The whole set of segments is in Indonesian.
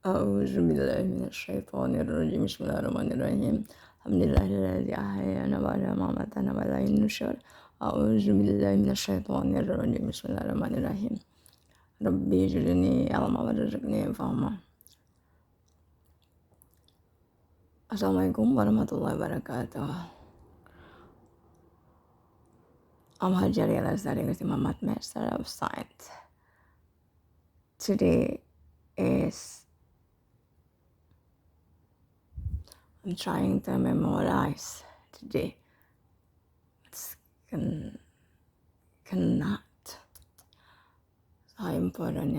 أعوذ بالله من الشيطان الرجيم بسم الله الرحمن الرحيم الحمد لله الذي أحيانا بعد ما أماتنا وإليه النشور أعوذ بالله من الشيطان الرجيم بسم الله الرحمن الرحيم ربي زدني علما وارزقني فهما. Assalamualaikum warahmatullahi wabarakatuh. I'm Hajari Al-Azhari with Imam Master of Science. Today I'm trying to memorize today. It's cannot. So important,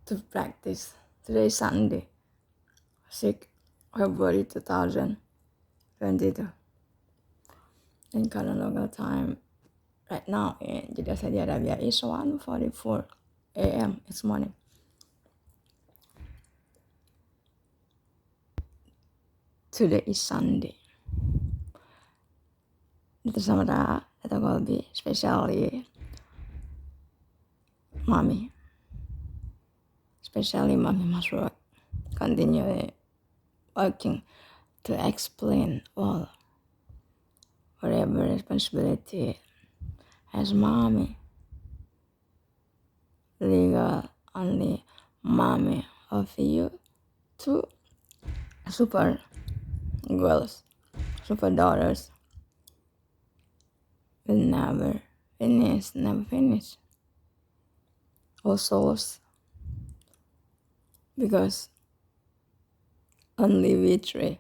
to practice. Today is Sunday, 6 February 2022. In current local time, right now in Jeddah, Saudi Arabia, is 1:44 a.m. It's morning. Today is Sunday. Bersama Data Golbi, especially Mommy must work, continue working to explain all whatever responsibility as Mommy, legal only Mommy of you, two super girls, super daughters will never finish. All souls, because only we three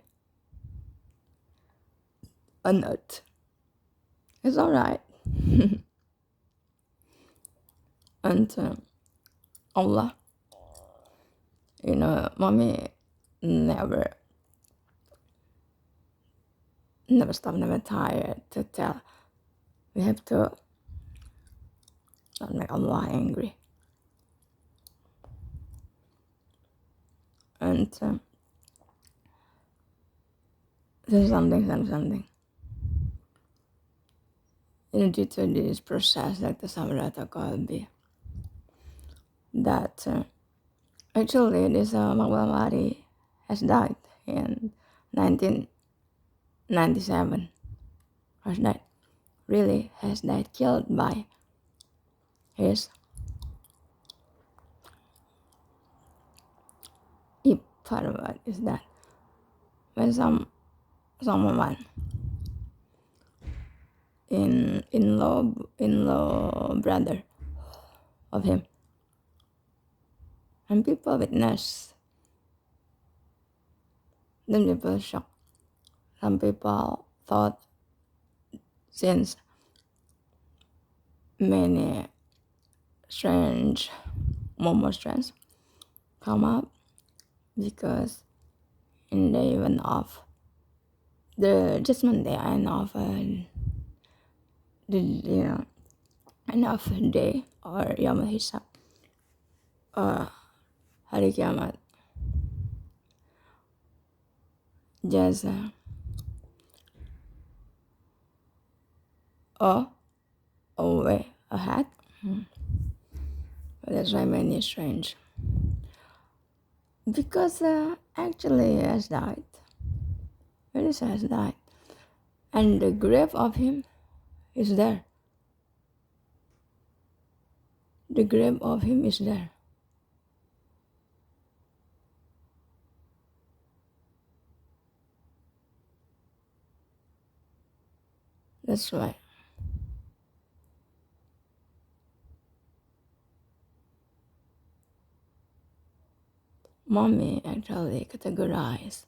on earth. It's alright. And Allah, Mommy never stop, never tired to tell. We have to not make Allah angry. And there's something. Due to this process, like the Samrata Qalbi, that actually this Maqbal Mari has died in 1997. Has died killed by his what is that? When someone in-law brother of him, and people witness. Then people shocked. Some people thought, since many more strange come up, because in the event of the judgment day and of the end of day or Yom Hisab, Hari Kiamat, just way ahead. That's why many strange. Because actually he has died. Elisa has died. And the grave of him is there. The grave of him is there. That's why. Mommy actually categorized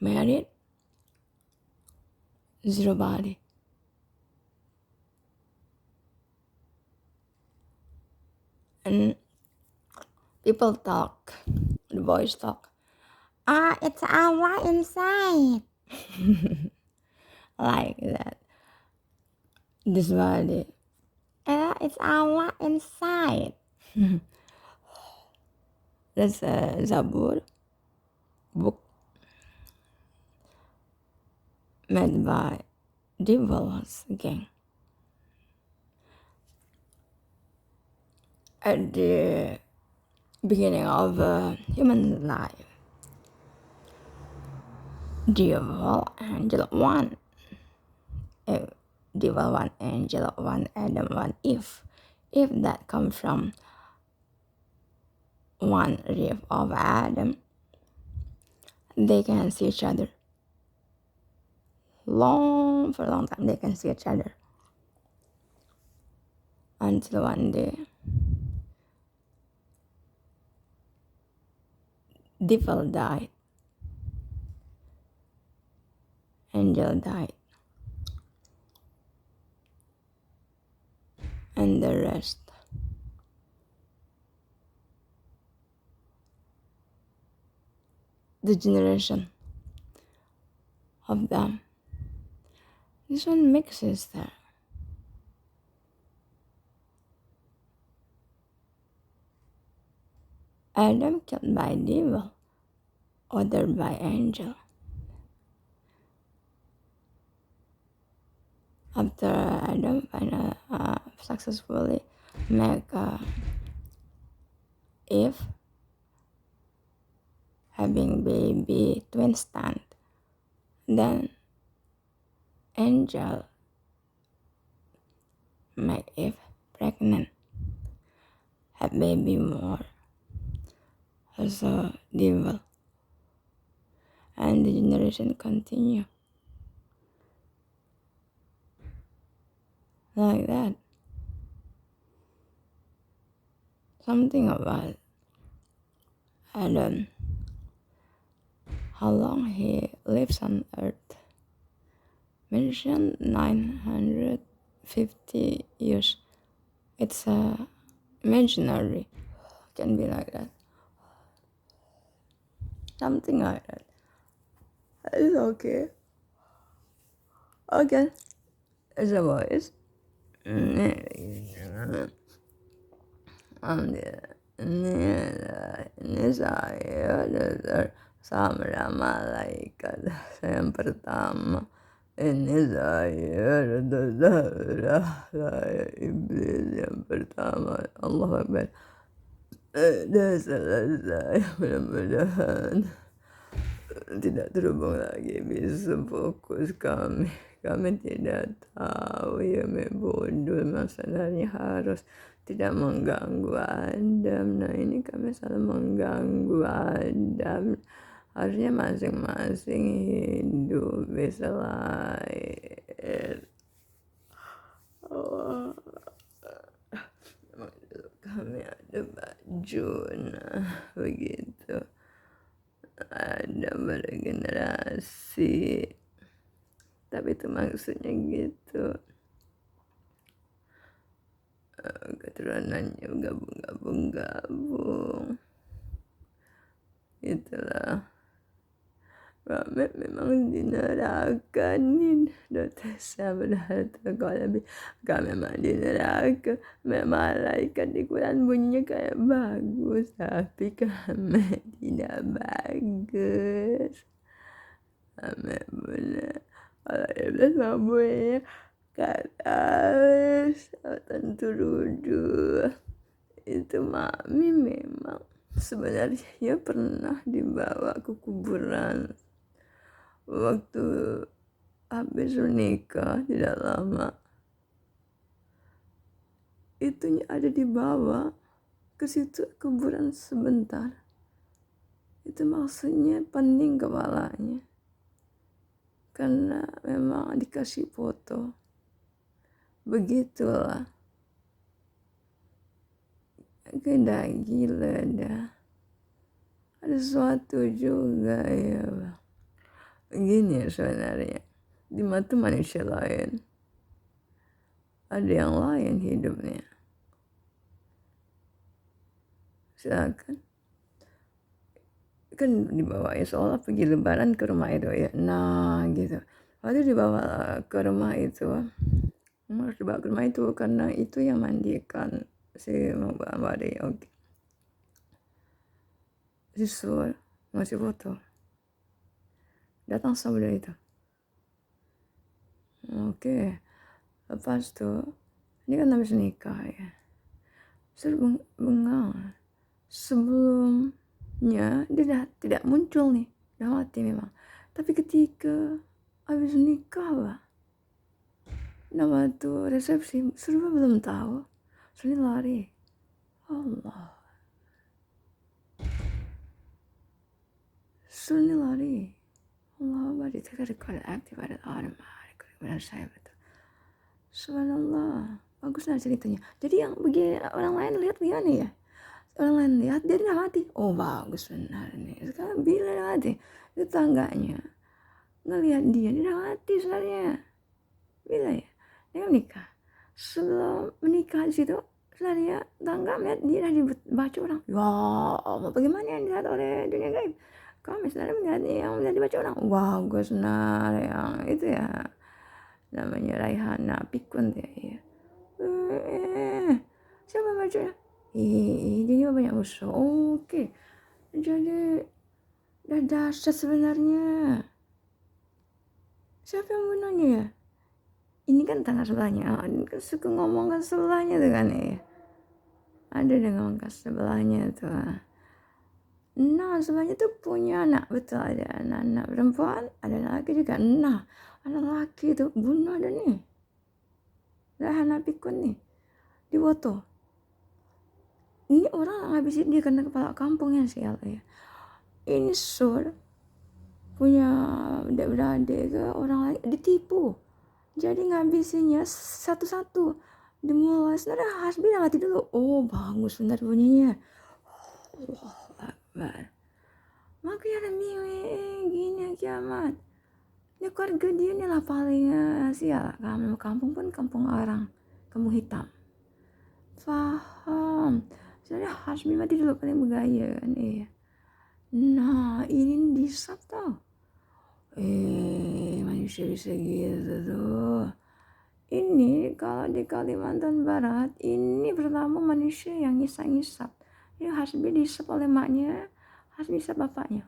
married, zero body. And people talk, the boys talk, it's Allah inside. Like that. This body, it's Allah inside. That's a Zabur book made by Devils Gang. At the beginning of human life. Devil, angel, one. Devil, one angel, one Adam, one Eve. If that comes from one rib of Adam, they can see each other. For a long time, they can see each other. Until one day, devil died, angel died, and the rest. The generation of them. This one mixes there. Adam killed by devil, other by angel. After Adam successfully make Eve having baby twin stand, then angel make Eve pregnant, have baby more, also devil, and the generation continue like that. Something about Adam, how long he lives on earth, mentioned 950 years. It's imaginary, can be like that, something like that. It's okay. There's a voice. Ini saya sama malaikat yang pertama. Ini saya iblis yang pertama. Allah Akbar. Sudah selesai, mudah-mudahan tidak terhubung lagi, bisa fokus kami. Kami tidak tahu ya bodoh, masalahnya harus tidak mengganggu Adam. Nah ini kami selalu mengganggu Adam. Harusnya masing-masing hidup bisa lahir. Oh. Kami ada baju, nah begitu. Ada beregenerasi, tapi itu maksudnya gitu, keturunannya gabung itulah. Kami memang di neraka nih, dosa berharta kalau lebih. Kami memang di neraka, malaikat di Quran bunyinya kayak bagus, tapi kami tidak bagus. Kami benar, kalau iblis mau bunyinya ke atas, tentu rujuk. Itu mami memang sebenarnya pernah dibawa ke kuburan waktu habis menikah tidak lama. Itunya ada di bawah ke situ kuburan sebentar. Itu maksudnya pening kepalanya, karena memang dikasih foto. Begitulah. Udah gila dah. Ada sesuatu juga ya Bang. Begini sebenarnya, di mata manusia lain ada yang lain hidupnya. Silakan. Kan dibawa ya, seolah pergi lebaran ke rumah itu ya. Nah gitu. Waktu dibawa ke rumah itu, harus dibawa ke rumah itu karena itu yang mandikan si Mbak Oke. Siswa masih foto. Datang sama dia itu. Oke. Lepas tuh, ini kan habis nikah ya. Suruh bengang. sebelumnya dia tidak muncul nih, udah mati memang. Tapi ketika habis nikah nama tuh resepsi, serba belum tahu, Suni lari. Allah, Suni lari. Allah ditegar aktif pada orang benar saya betul. Subhanallah, baguslah ceritanya. Jadi yang begini orang lain lihat gimana ya? Orang lain lihat dia udah mati. Oh bagus benar nih. Sekarang bila udah mati, tetangganya ngelihat dia udah mati sebenarnya. Bila ya? Dia nikah. Sebelum menikah di situ, sebenarnya tangga melihat dia udah dibaca orang. Ya Allah, bagaimana yang dilihat oleh dunia gaib? Kami sebenarnya melihat yang dibaca orang. Bagus benar yang itu ya. Namanya Raihana Pikun ya. Siapa bacanya? Dia banyak musuh. Oke. Jadi dah dahsyat sebenarnya. Siapa yang bunuhnya ya? Ini kan tangga sebelahnya. Ini kan suka ngomongkan sebelahnya tuh kan ya. Ada yang ngomongkan sebelahnya tuh. Nah sebelahnya tuh punya anak. Betul, ada anak perempuan, ada anak laki juga. Nah anak laki tuh bunuh ada nih. Raihana Pikun nih. Di foto. Ini orang ngabisin dia karena kepala kampungnya sih ya. Ini sur punya adik-beradik ke orang lain ditipu. Jadi ngabisinnya satu-satu. Dimulai sebenarnya Hasbi udah mati dulu. Oh bagus benar bunyinya. Allah Akbar. Makanya ada gini kiamat. Ini keluarga dia nih lah paling sial. Kampung pun kampung orang. Kampung hitam. Faham. Sebenarnya Hasbi mati dulu paling bergaya kan ya. Nah ini disap tau. Manusia bisa gitu tuh. Ini kalau di Kalimantan Barat ini pertama manusia yang ngisap-ngisap. Ini Hasbi disap oleh maknya, Hasbi disap bapaknya.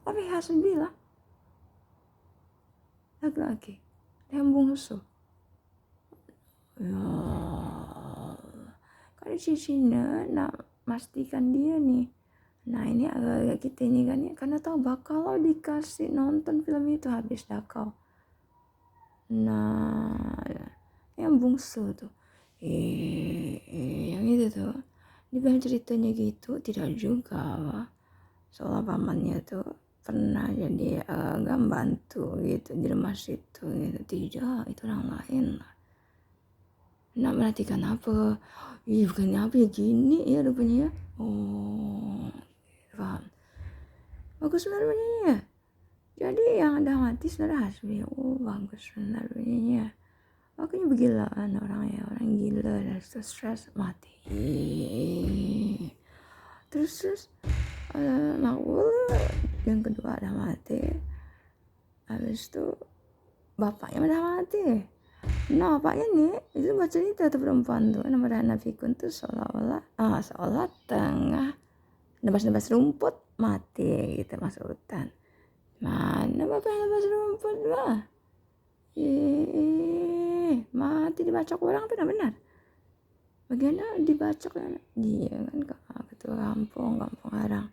Tapi Hasbi lah laki-laki yang bungsu. Ya kan Cina nak pastikan dia nih. Nah ini agak-agak kita ini kan ya, karena tahu bakal kalau dikasih nonton film itu habis dah kau. Nah yang bungsu tuh yang itu tuh dibilang ceritanya gitu tidak juga wah. Soalnya pamannya tuh pernah jadi agak bantu gitu di rumah situ gitu. Tidak, itu orang lain lah. Nak perhatikan apa? Bukan apa ya gini ya rupanya ya. Oh paham. Bagus benar bunyinya. Jadi yang ada mati saudara Hasbi. Oh bagus benar bunyinya. Makanya begilaan orang gila dan stres mati. Terus Makbul yang kedua ada mati. Habis itu bapaknya udah mati. Nah bapaknya nih itu buat cerita tuh perempuan tuh nama Raihana Pikun tuh seolah tengah nebas-nebas rumput mati gitu masuk hutan. Mana bapak yang nebas rumput lah? Mati dibacok orang tuh benar. Bagaimana dibacok kan? Dia kan ketua kampung orang.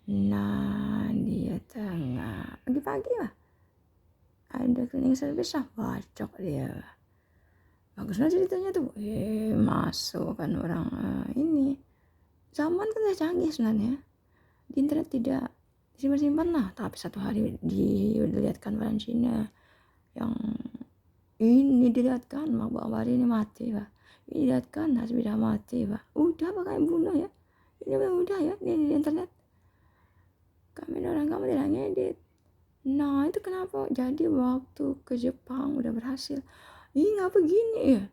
Nah dia tengah pagi-pagi lah. Ada cleaning service lah bacok dia. Bagusnya ceritanya tuh. Masuk kan orang ini. Zaman kan udah canggih sebenarnya. Di internet tidak disimpan lah, tapi satu hari dilihatkan orang Cina yang ini dilihatkan Makbul ini mati pak, ini dilihatkan Hasbi dah mati pak, udah pakai bunuh ya, ini udah ya ini di internet kami orang kamu tidak ngedit. Nah itu kenapa jadi waktu ke Jepang udah berhasil ini ngapa gini ya,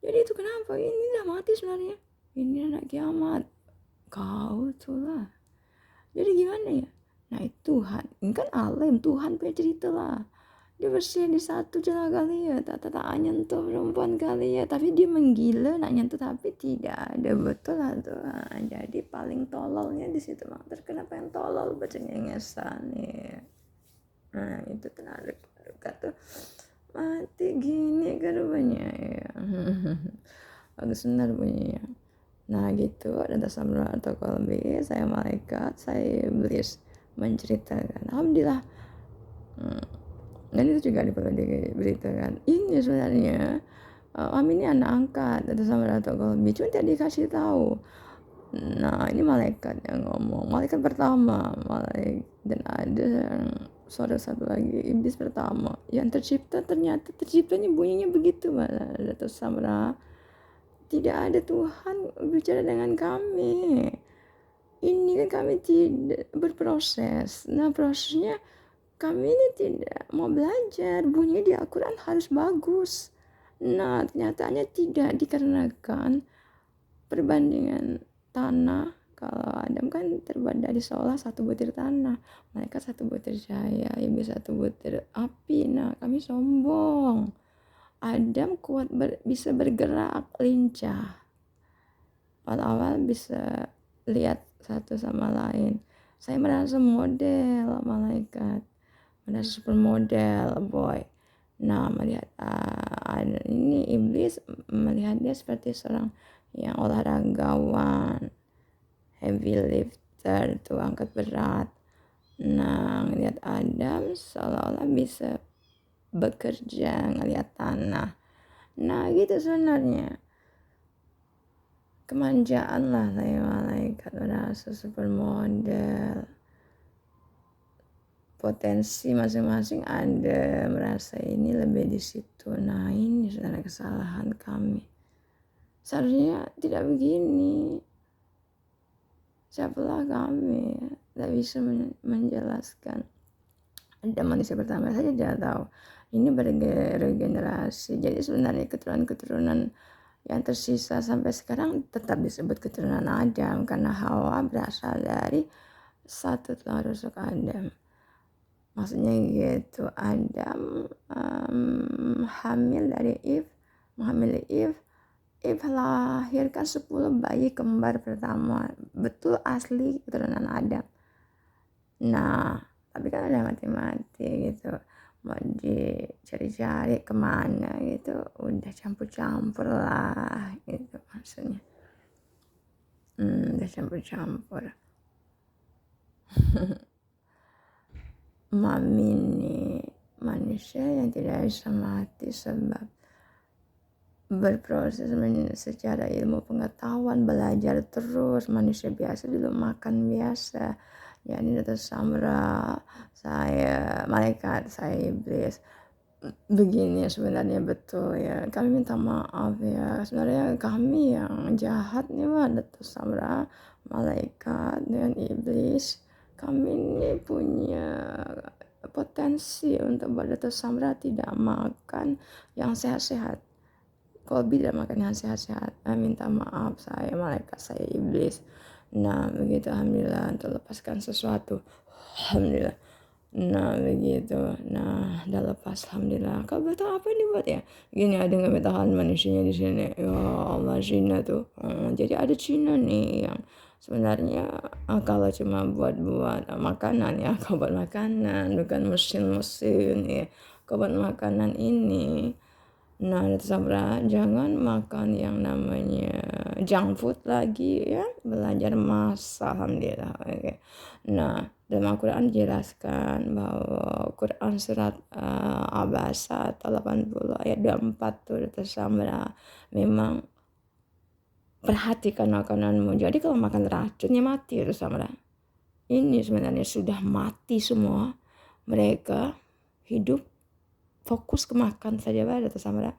jadi itu kenapa ini udah mati sebenarnya, ini anak kiamat kau tuh lah. Jadi gimana ya? Nah itu Tuhan, ini kan alim, Tuhan punya cerita lah. Dia bersih di satu celah kali ya, tak nyentuh perempuan kali ya, tapi dia menggila nak nyentuh tapi tidak ada, betul lah Tuhan. Jadi paling tololnya di situ bang. Terus kenapa yang tolol baca ngesan nih? Nah itu tenaga tuh mati gini kan rupanya ya. Bagus benar bunyinya. Nah gitu, dan Samra atau Kolbi, saya malaikat, saya iblis menceritakan. Alhamdulillah. Dan itu juga perlu diberitakan. Ini sebenarnya Kami ini anak angkat atau Samra atau Kolbi, cuma tidak dikasih tahu. Nah ini malaikat yang ngomong, malaikat pertama, dan ada yang satu lagi iblis pertama yang tercipta, ternyata terciptanya bunyinya begitu malah atau Samra. Tidak ada Tuhan bicara dengan kami. Ini kan kami tidak berproses. Nah prosesnya kami ini tidak mau belajar. Bunyi di Al-Quran harus bagus. Nah ternyatanya tidak, dikarenakan perbandingan tanah. Kalau Adam kan terbuat dari seolah satu butir tanah, mereka satu butir cahaya, iblis satu butir api. Nah kami sombong. Adam kuat bisa bergerak lincah, awal-awal bisa lihat satu sama lain. Saya merasa model malaikat, merasa super model boy. Nah melihat ini iblis, melihat dia seperti seorang yang olahragawan, heavy lifter tuh, angkat berat. Nah ngelihat Adam seolah-olah bisa bekerja, ngelihat tanah. Nah gitu sebenarnya. Kemanjaan lah saya malaikat, merasa supermodel. Potensi masing-masing ada, merasa ini lebih di situ. Nah ini saudara kesalahan kami. Seharusnya tidak begini. Siapalah kami, tidak bisa menjelaskan. Ada manusia pertama saja tidak tahu. Ini beregenerasi. Jadi sebenarnya keturunan-keturunan yang tersisa sampai sekarang tetap disebut keturunan Adam, karena Hawa berasal dari satu tulang rusuk Adam. Maksudnya gitu, Adam hamil dari Eve, menghamili Eve lahirkan 10 bayi kembar pertama, betul asli keturunan Adam. Nah tapi kan ada mati-mati gitu, mau dicari-cari kemana gitu, udah campur-campur lah gitu maksudnya. Udah campur-campur. Mami ini manusia yang tidak bisa mati sebab berproses secara ilmu pengetahuan, belajar terus. Manusia biasa dulu makan biasa, ya ini Dr. Samra, saya malaikat, saya iblis. Begini sebenarnya betul ya, kami minta maaf ya, sebenarnya kami yang jahat nih Pak Dr. Samra, malaikat dengan iblis. Kami ini punya potensi untuk Dr. Samra tidak makan yang sehat-sehat. Kalau tidak makan yang sehat-sehat, minta maaf, saya malaikat, saya iblis. Nah begitu, alhamdulillah untuk lepaskan sesuatu, alhamdulillah. Nah begitu, nah udah lepas, alhamdulillah. Kau betul apa ini buat ya? Gini, ada nggak betahan manusianya di sini? Ya Allah, Cina tuh. Jadi ada Cina nih yang sebenarnya kalau cuma buat makanan ya, kau buat makanan, bukan mesin ya, kau buat makanan ini. Nah Sabra, jangan makan yang namanya junk food lagi ya, belajar masak, alhamdulillah. Okay. Nah dalam Al-Quran dijelaskan bahwa Quran surat Abasa 80 ayat 24 tuh Sabra, memang perhatikan makananmu. Jadi kalau makan racunnya mati Sabra. Ini sebenarnya sudah mati semua. Mereka hidup fokus ke makan saja pada Samra.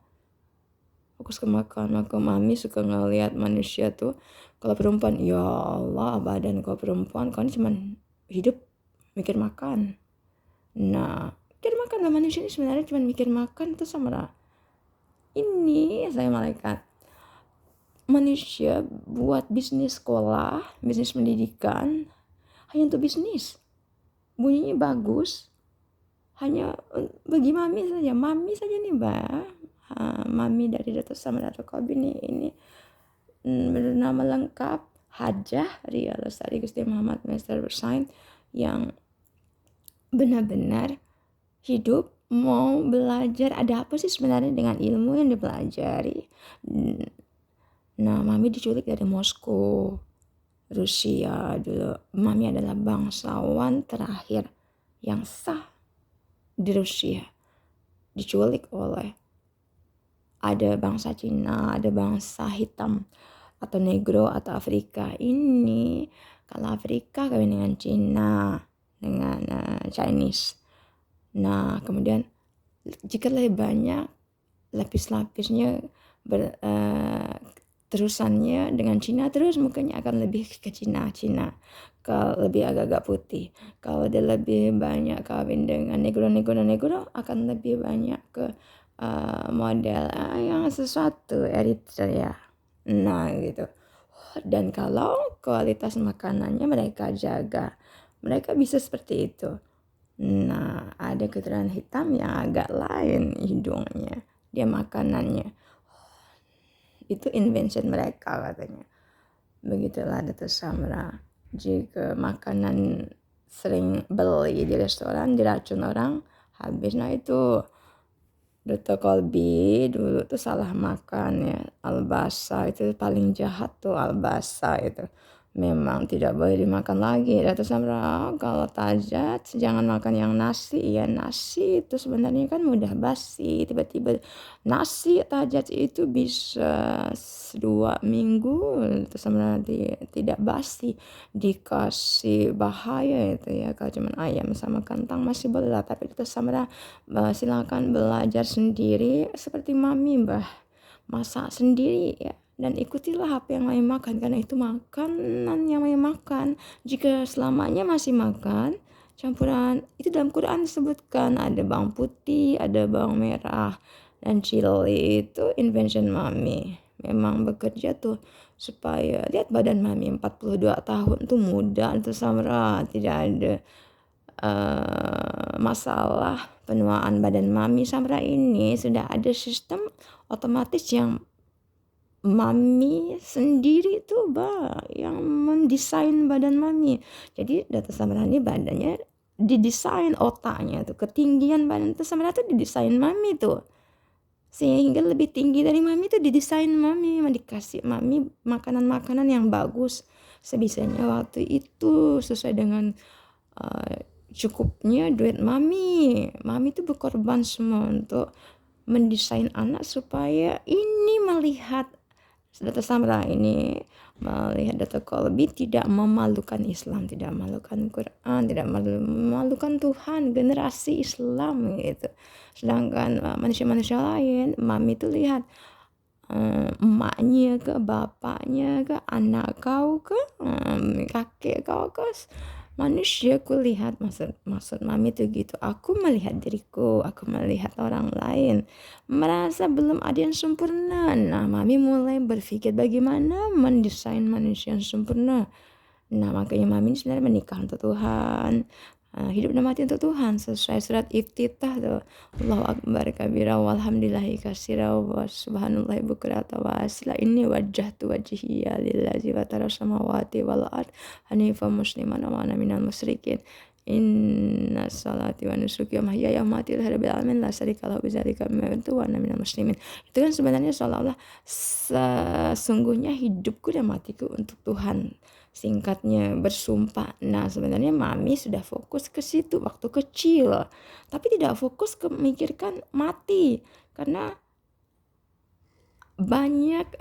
Fokus ke makan. Maka mami suka ngeliat manusia tuh, kalau perempuan, ya Allah badan kau perempuan, kau ini cuma hidup mikir makan. Nah mikir makan lah, manusia ini sebenarnya cuma mikir makan itu Samra. Ini saya malaikat. Manusia buat bisnis sekolah, bisnis pendidikan hanya untuk bisnis. Bunyinya bagus, hanya bagi mami saja nih mbak. Mami dari Dr. Samra atau Kolbi ini bernama lengkap Hajah Ria Lestari Gusti Muhammad Master Bersain, yang benar-benar hidup mau belajar, ada apa sih sebenarnya dengan ilmu yang dipelajari. Nah, Mami diculik dari Moskow, Rusia dulu. Mami adalah bangsawan terakhir yang sah di Rusia. Diculik oleh ada bangsa Cina, ada bangsa hitam atau negro atau Afrika. Ini kalau Afrika kawin dengan Cina, dengan Chinese. Nah, kemudian jika lebih banyak lapis-lapisnya terusannya dengan Cina, terus mukanya akan lebih ke Cina. Kalau lebih agak-agak putih. Kalau dia lebih banyak kawin dengan negro akan lebih banyak ke model yang sesuatu Eritrea. Nah, gitu. Dan kalau kualitas makanannya mereka jaga, mereka bisa seperti itu. Nah, ada keturunan hitam yang agak lain hidungnya, dia makanannya. Itu invention mereka katanya. Begitulah Datu Samra. Jika makanan sering beli di restoran, diracun orang, habis. Nah itu Dr. Kolbi dulu tuh salah makan ya. Albasa itu paling jahat tuh, albasa itu. Memang tidak boleh dimakan lagi. Dr. Samra, kalau tajat jangan makan yang nasi. Ya nasi itu sebenarnya kan mudah basi. Tiba-tiba nasi tajat itu bisa 2 minggu. Dr. Samra tidak basi. Dikasih bahaya itu ya. Kalau cuma ayam sama kentang masih boleh lah. Tapi Dr. Samra silakan belajar sendiri seperti Mami masak sendiri ya, dan ikutilah apa yang Mami makan, karena itu makanan yang Mami makan. Jika selamanya masih makan campuran itu, dalam Quran disebutkan ada bawang putih, ada bawang merah, dan chili itu invention Mami. Memang bekerja tuh supaya lihat badan Mami 42 tahun tuh muda tuh Samra, tidak ada masalah penuaan badan Mami. Samra ini sudah ada sistem otomatis yang Mami sendiri tuh yang mendesain badan Mami. Jadi Datu Samra ini badannya didesain, otaknya tuh ketinggian badan tuh Samra tuh didesain Mami tuh, sehingga lebih tinggi dari Mami tuh didesain Mami. Dikasih Mami makanan-makanan yang bagus sebisanya waktu itu sesuai dengan cukupnya duit Mami. Mami tuh berkorban semua untuk mendesain anak supaya ini melihat Dr. Samra ini, melihat Dr. Kolbi tidak memalukan Islam, tidak memalukan Quran, tidak memalukan Tuhan, generasi Islam gitu. Sedangkan manusia-manusia lain, Mami tuh lihat emaknya ke, bapaknya ke, anak kau ke, kakek kau ke, manusia kulihat. Maksud Mami tuh gitu. Aku melihat diriku, aku melihat orang lain, merasa belum ada yang sempurna. Nah, Mami mulai berpikir bagaimana mendesain manusia yang sempurna. Nah, makanya Mami sebenarnya menikah untuk Tuhan, hidup dan mati untuk Tuhan, sesuai surat Iftitah tuh. Allahu Akbar kabira walhamdulillahi katsira wa subhanallahi bukrata wa asila. Inni wajjahtu wajhiya lillazi fatara samawati wal ard hanifan musliman wa ana minal musyrikin. Inna salati wa nusuki wa mahyaya wa mamati lillahi rabbil alamin la syarika lahu bidzalika umirtu wa ana minal muslimin. Itu kan sebenarnya seolah-olah sesungguhnya hidupku dan matiku untuk Tuhan. Singkatnya bersumpah. Nah, sebenarnya Mami sudah fokus ke situ waktu kecil, tapi tidak fokus ke memikirkan mati, karena banyak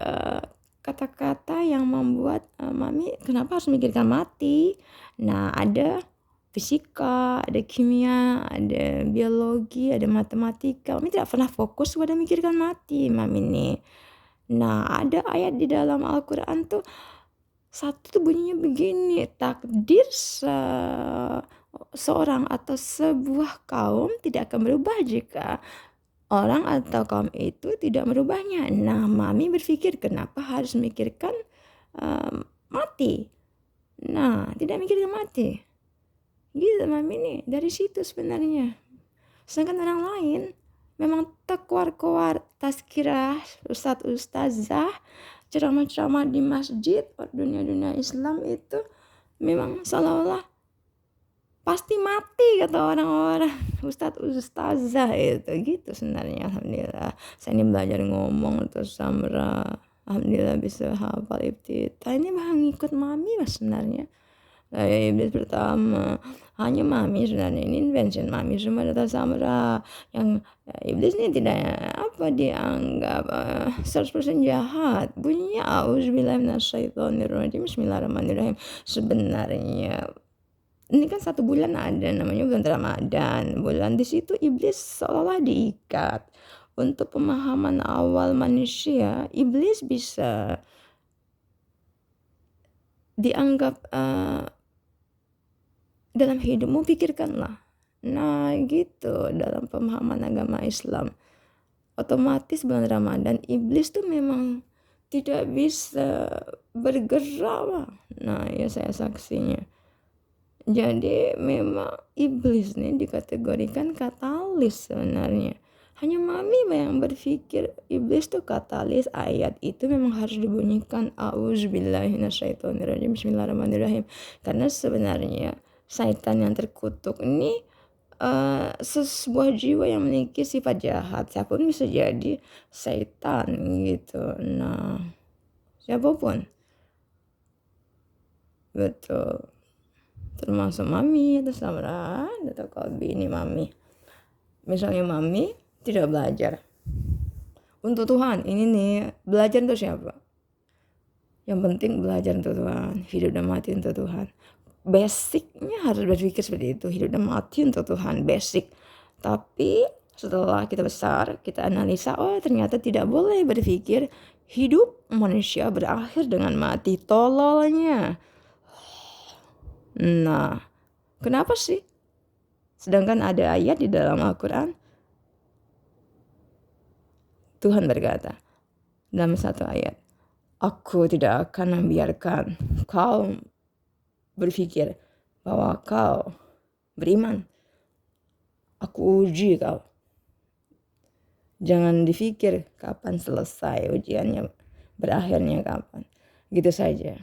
kata-kata yang membuat Mami kenapa harus memikirkan mati. Nah, ada fisika, ada kimia, ada biologi, ada matematika. Mami tidak pernah fokus pada memikirkan mati Mami ini. Nah, ada ayat di dalam Al-Quran tuh, satu tuh bunyinya begini, takdir seorang atau sebuah kaum tidak akan berubah jika orang atau kaum itu tidak merubahnya. Nah, Mami berpikir kenapa harus memikirkan mati. Nah, tidak mikirkan mati. Gitu Mami nih, dari situ sebenarnya. Sedangkan orang lain memang terkuar-kuar tazkirah ustazah, ceramah-ceramah di masjid, dunia-dunia Islam itu memang seolah-olah pasti mati kata orang-orang, ustazah itu gitu sebenarnya. Alhamdulillah saya ini belajar ngomong terus Samra, alhamdulillah bisa hafal Iftitah. Ini mah ngikut mami mas sebenarnya. Iblis pertama hanya mami sebenarnya, ini invention mami semua data Samra. Yang iblis ini tidak dianggap 100% jahat. Bunyinya auzubillahiminasyaitonirrajim, bismillahirrahmanirrahim. Sebenarnya ini kan 1 bulan ada namanya bulan Ramadan. Bulan di situ iblis seolah-olah diikat. Untuk pemahaman awal manusia, iblis bisa dianggap dalam hidupmu, pikirkanlah. Nah gitu dalam pemahaman agama Islam. Otomatis bulan Ramadan iblis tuh memang tidak bisa bergerak. Nah ya saya saksinya. Jadi memang iblis nih dikategorikan katalis sebenarnya. Hanya mami yang berpikir iblis tuh katalis. Ayat itu memang harus dibunyikan auzubillahiminasyaitonirrajim, bismillahirrahmanirrahim. Karena sebenarnya syaitan yang terkutuk ini sebuah jiwa yang memiliki sifat jahat. Siapapun bisa jadi syaitan gitu. Nah siapapun, betul, termasuk mami atau Samra atau Kolbi. Ini mami, misalnya mami tidak belajar untuk Tuhan, ini nih belajar untuk siapa? Yang penting belajar untuk Tuhan, hidup dan mati untuk Tuhan. Basicnya harus berpikir seperti itu, hidup dan mati untuk Tuhan, basic. Tapi setelah kita besar, kita analisa, oh ternyata tidak boleh berpikir hidup manusia berakhir dengan mati. Tololnya. Nah, kenapa sih? Sedangkan ada ayat di dalam Al-Quran, Tuhan berkata dalam satu ayat, aku tidak akan membiarkan kau berpikir bahwa kau beriman. Aku uji kau. Jangan dipikir kapan selesai ujiannya, berakhirnya kapan. Gitu saja.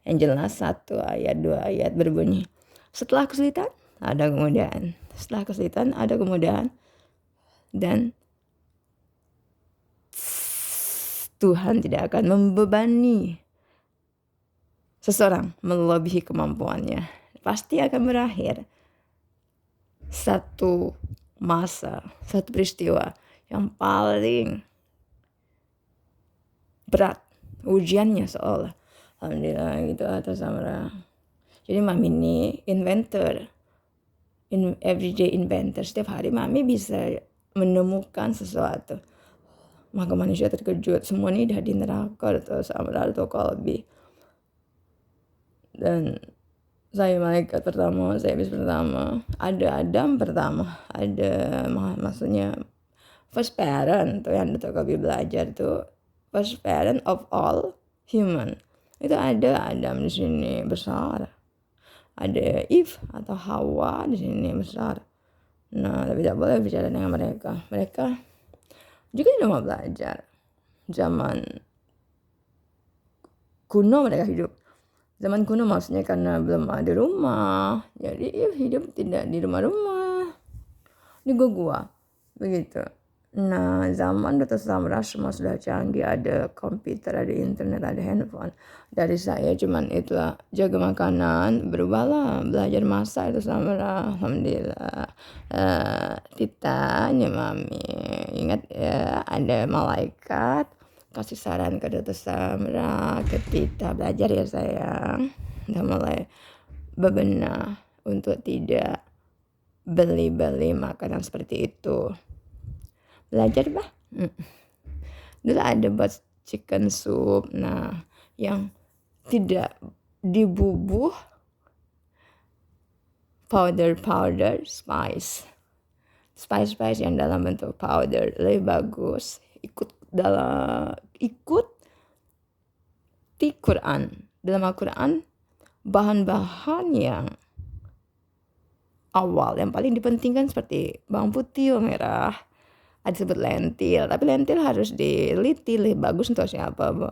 Yang jelas 1 ayat 2 ayat berbunyi, setelah kesulitan ada kemudahan. Setelah kesulitan ada kemudahan. Dan Tuhan tidak akan membebani seseorang melebihi kemampuannya. Pasti akan berakhir. Satu masa, satu peristiwa yang paling berat ujiannya seolah. Alhamdulillah gitu atas Samra. Jadi mami ini inventor, everyday inventor. Setiap hari mami bisa menemukan sesuatu. Maka manusia terkejut. Semua ini udah di neraka atau Samra atau Kolbi. Dan saya malaikat pertama, saya iblis pertama, ada Adam pertama, ada maksudnya first parent tuh yang Dr. Kolbi belajar tuh, first parent of all human. Itu ada Adam di sini besar, ada Eve atau Hawa di sini besar. Nah, tapi tidak boleh bicara dengan mereka. Mereka juga tidak mau belajar. Zaman kuno mereka hidup. Zaman kuno maksudnya karena belum ada rumah, jadi hidup tidak di rumah-rumah, di gua begitu. Nah, zaman Dr. Samra semua sudah canggih, ada komputer, ada internet, ada handphone. Dari saya cuman itulah, jaga makanan, berubahlah, belajar masak itu Samra. Alhamdulillah. Ditanya mami, ingat ya ada malaikat kasih saran ke Dr. Samra, kita belajar ya sayang. Udah mulai bebenah untuk tidak beli-beli makanan seperti itu. Belajar bah. Dulu ada buat chicken soup. Nah, yang tidak dibubuh powder spice yang dalam bentuk powder lebih bagus. Ikuti Quran. Dalam Al-Quran bahan-bahan yang awal yang paling dipentingkan seperti bawang putih, bawang merah, ada sebut lentil, tapi lentil harus diliti lebih bagus untuk siapa, Bu.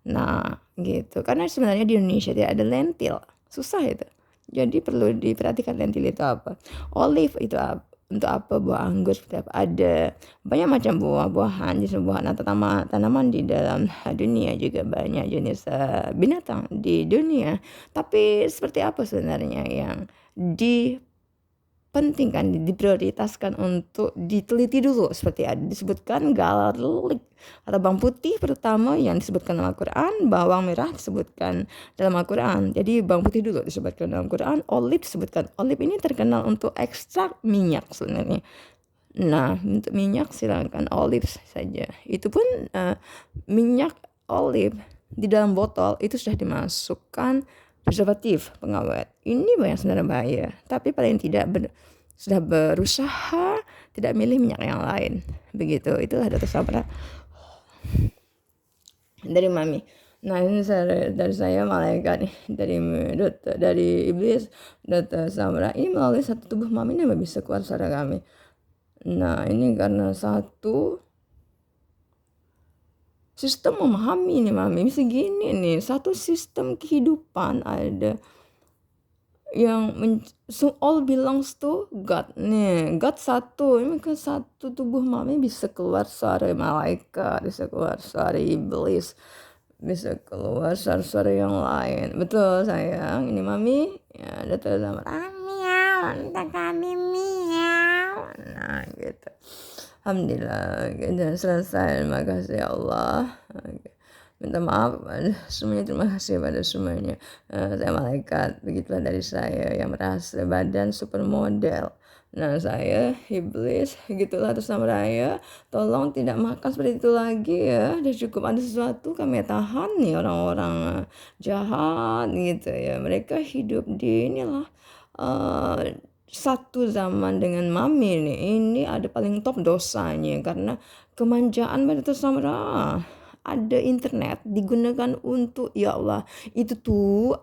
Nah gitu, karena sebenarnya di Indonesia tidak ada lentil, susah itu. Jadi perlu diperhatikan lentil itu apa. Olive itu apa? Untuk apa? Buah anggur seperti apa? Ada banyak macam buah-buahan, jenis buahan atau tanaman di dalam dunia, juga banyak jenis binatang di dunia. Tapi seperti apa sebenarnya yang dipentingkan, diprioritaskan untuk diteliti dulu? Seperti ada disebutkan garlic atau bawang putih pertama yang disebutkan dalam Al-Quran, bawang merah disebutkan dalam Al-Quran. Jadi bawang putih dulu disebutkan dalam Al-Quran, olive disebutkan. Olive ini terkenal untuk ekstrak minyak sebenarnya. Nah, untuk minyak silakan olive saja. Itu pun minyak olive di dalam botol itu sudah dimasukkan preservatif, pengawet. Ini banyak sebenarnya bahaya, tapi paling tidak sudah berusaha tidak milih minyak yang lain. Begitu, itulah Dr. Sabra dari Mami. Nah, ini dari saya malaikat nih, dari iblis, Dr. Sabra. Ini melalui satu tubuh Mami ini bisa keluar suara kami. Nah, ini karena satu sistem memahami nih Mami, segini nih, satu sistem kehidupan ada yang so all belongs to God nih. God satu, ini kan satu tubuh Mami bisa keluar suara malaikat, bisa keluar suara iblis, bisa keluar suara-suara yang lain. Betul sayang, ini Mami ya datang sama miau, entah kami miau. Nah gitu. Alhamdulillah, kita selesai. Terima kasih ya Allah. Minta maaf pada semuanya, terima kasih pada semuanya. Saya malaikat, begitulah dari saya yang merasa badan supermodel. Nah saya iblis, gitulah atas nama raya. Tolong tidak makan seperti itu lagi ya. Udah cukup ada sesuatu kami tahan nih orang-orang jahat gitu ya. Mereka hidup di inilah satu zaman dengan Mami nih. Ini ada paling top dosanya karena kemanjaan pada tersamra. Ada internet digunakan untuk ya Allah, itu tuh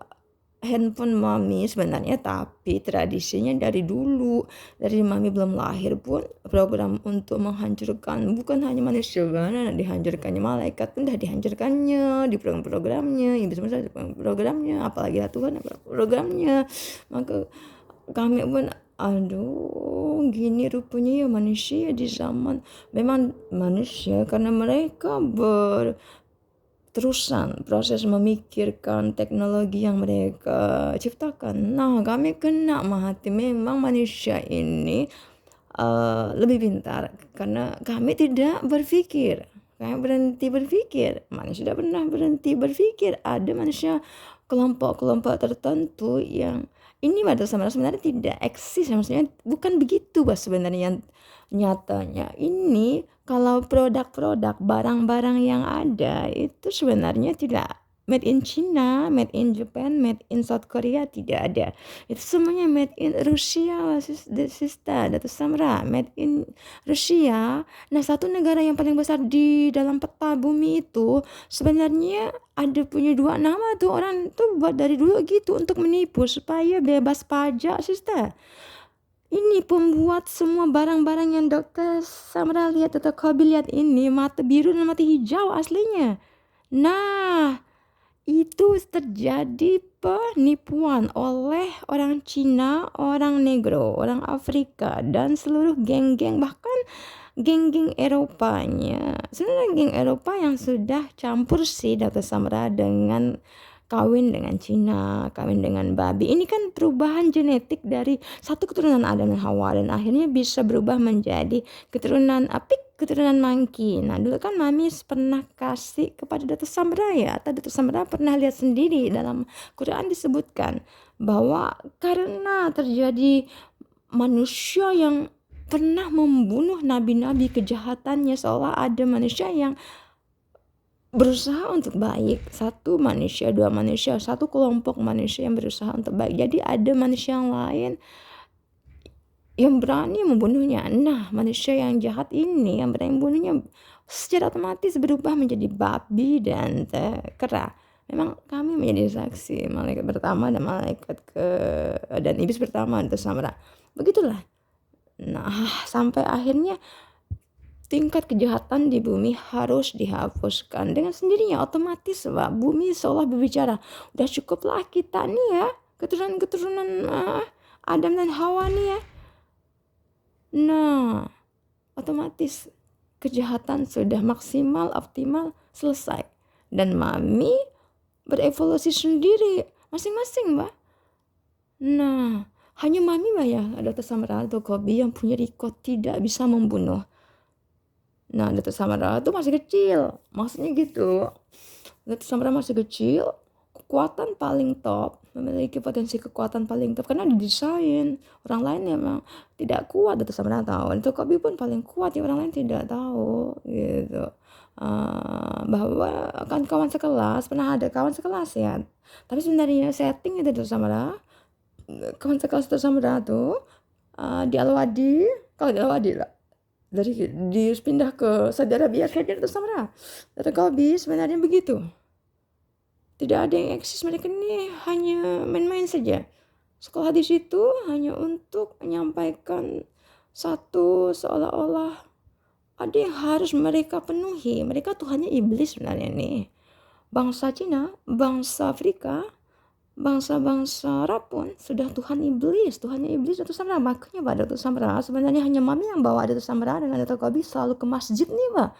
handphone Mami sebenarnya, tapi tradisinya dari dulu, dari Mami belum lahir pun program untuk menghancurkan bukan hanya manusia, mana dihancurkannya malaikat pun dah dihancurkannya di program-programnya, ibu semesta programnya, apalagi Tuhan programnya. Maka kami pun aduh gini rupanya ya manusia di zaman, memang manusia karena mereka terusan proses memikirkan teknologi yang mereka ciptakan. Nah kami kena mati, memang manusia ini lebih pintar karena kami tidak berpikir. Kami berhenti berpikir, manusia tidak pernah berhenti berpikir. Ada manusia kelompok-kelompok tertentu yang ini pada sebenarnya tidak eksis, maksudnya bukan begitu bah sebenarnya nyatanya. Ini kalau produk-produk barang-barang yang ada itu sebenarnya tidak made in China, made in Japan, made in South Korea, tidak ada. Itu semuanya made in Rusia, Sista, Datu Samra, made in Rusia. Nah, satu negara yang paling besar di dalam peta bumi itu sebenarnya ada punya dua nama tuh, orang tuh buat dari dulu gitu untuk menipu supaya bebas pajak, Sista. Ini pembuat semua barang-barang yang Dr. Samra lihat atau Kobi lihat ini mata biru dan mata hijau aslinya. Nah, itu terjadi penipuan oleh orang Cina, orang Negro, orang Afrika, dan seluruh geng-geng, bahkan geng-geng Eropanya. Sebenarnya geng Eropa yang sudah campur sih Dr. Samra dengan kawin dengan Cina, kawin dengan babi. Ini kan perubahan genetik dari satu keturunan Adam dan Hawa dan akhirnya bisa berubah menjadi keturunan apik, keturunan monkey. Nah dulu kan Mami pernah kasih kepada Dr. Samra ya, atau Dr. Samra pernah lihat sendiri dalam Quran disebutkan bahwa karena terjadi manusia yang pernah membunuh nabi-nabi, kejahatannya seolah ada manusia yang berusaha untuk baik, satu manusia, dua manusia, satu kelompok manusia yang berusaha untuk baik. Jadi ada manusia yang lain yang berani membunuhnya. Nah manusia yang jahat ini yang berani membunuhnya secara otomatis berubah menjadi babi dan kera. Memang kami menjadi saksi malaikat pertama dan malaikat dan iblis pertama itu Samra. Begitulah. Nah sampai akhirnya tingkat kejahatan di bumi harus dihapuskan dengan sendirinya, otomatis Pak. Bumi seolah berbicara, udah cukuplah kita nih ya, keturunan Adam dan Hawa nih ya. Nah, otomatis kejahatan sudah maksimal, optimal, selesai. Dan mami berevolusi sendiri masing-masing, Mbak. Nah, hanya mami Mbak ya, Dr. Samara atau Kobi yang punya record tidak bisa membunuh. Nah, Dr. Samara itu masih kecil, maksudnya gitu. Dr. Samara masih kecil, kekuatan paling top, memiliki potensi kekuatan paling top karena didesain. Orang lain memang tidak kuat, Dr. Samara tahu. Itu Kobi pun paling kuat ya, orang lain tidak tahu gitu. Bahwa kan kawan sekelas, pernah ada kawan sekelas ya. Tapi sebenarnya setting itu Dr. Samara, kawan sekelas Dr. Samara tuh di Al-Wadi, kalau di Al-Wadi lah. Dari dipindah ke Saudi Arabia saja Dr. Samara. Dr. Kobi sebenarnya begitu. Tidak ada yang eksis, mereka ini hanya main-main saja. Sekolah di situ hanya untuk menyampaikan satu seolah-olah ada yang harus mereka penuhi. Mereka Tuhannya iblis sebenarnya nih. Bangsa Cina, bangsa Afrika, bangsa-bangsa Arab pun sudah Tuhannya iblis Dr. Samara. Makanya Pak Dr. Samara sebenarnya hanya mami yang bawa Dr. Samara dengan Dr. Kobi selalu ke masjid nih Pak.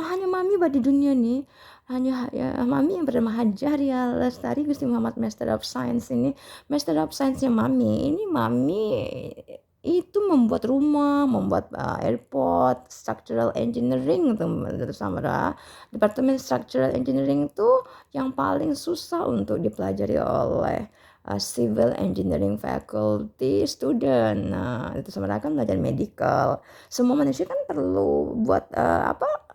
Hanya mami Pak di dunia nih, hanya ya, mami yang bernama Hajar Lestari Gusti Muhammad Master of Science ini, Master of Science-nya mami. Ini mami itu membuat rumah, membuat airport, structural engineering Dr. Samara. Departemen structural engineering itu yang paling susah untuk dipelajari oleh civil engineering faculty student. Nah, itu Samara kan belajar medical. Semua manusia kan perlu buat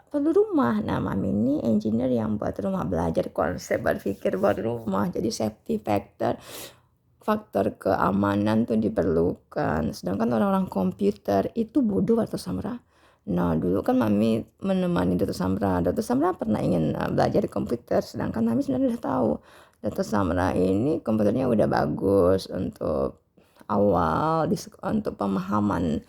perlu rumah. Nah, mami ini engineer yang buat rumah, belajar konsep berpikir buat rumah. Jadi safety faktor keamanan tuh diperlukan. Sedangkan orang-orang komputer itu bodoh Dr. Samara. Nah, dulu kan mami menemani Dr. Samara. Dr. Samara pernah ingin belajar di komputer, sedangkan mami sebenarnya udah tahu Dr. Samara ini komputernya udah bagus untuk awal untuk pemahaman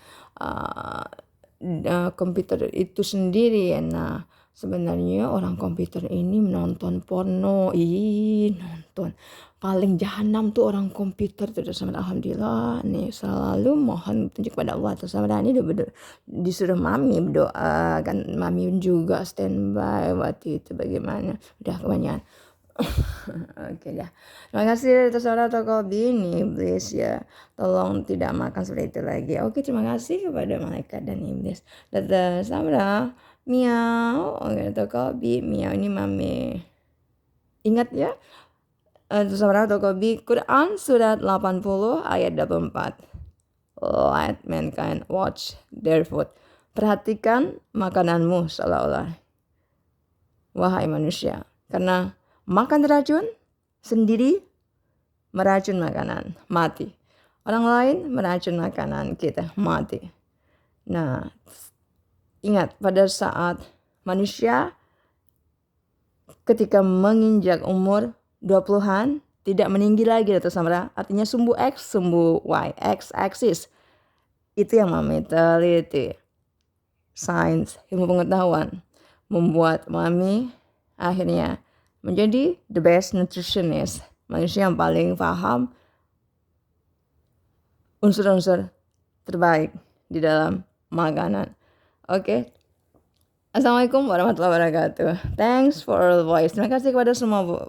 komputer itu sendiri. Nah, sebenarnya orang komputer ini menonton porno, nonton. Paling jahanam tuh orang komputer tuh sama. Alhamdulillah nih selalu mohon petunjuk pada Allah. Terus sama ini disuruh mami berdoa kan, mami juga standby waktu itu. Bagaimana udah kebanyakan. Oke dah. Terima kasih atas saudara Kobi ini iblis ya. Tolong tidak makan seperti itu lagi. Oke, terima kasih kepada malaikat dan iblis. Dr. Samra, miau. Oke, Dr. Kobi, miau ini mami. Ingat ya. Dr. Samra Kobi, Quran surat 80 ayat 24. Let mankind watch their food. Perhatikan makananmu seolah-olah. Wahai manusia, karena makan racun sendiri meracun makanan, mati. Orang lain meracun makanan kita, mati. Nah, ingat pada saat manusia ketika menginjak umur 20-an tidak meninggi lagi Dr. Samra, artinya sumbu X, sumbu Y, X axis. Itu yang mami teliti. Sains, ilmu pengetahuan membuat mami akhirnya menjadi the best nutritionist, manusia yang paling paham unsur-unsur terbaik di dalam makanan. Oke. Assalamualaikum warahmatullahi wabarakatuh. Thanks for all voice. Terima kasih kepada semua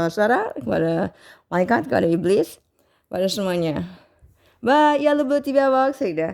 suara, kepada malaikat, kepada iblis, kepada semuanya. Bye, ya lebih tiba waktu sudah.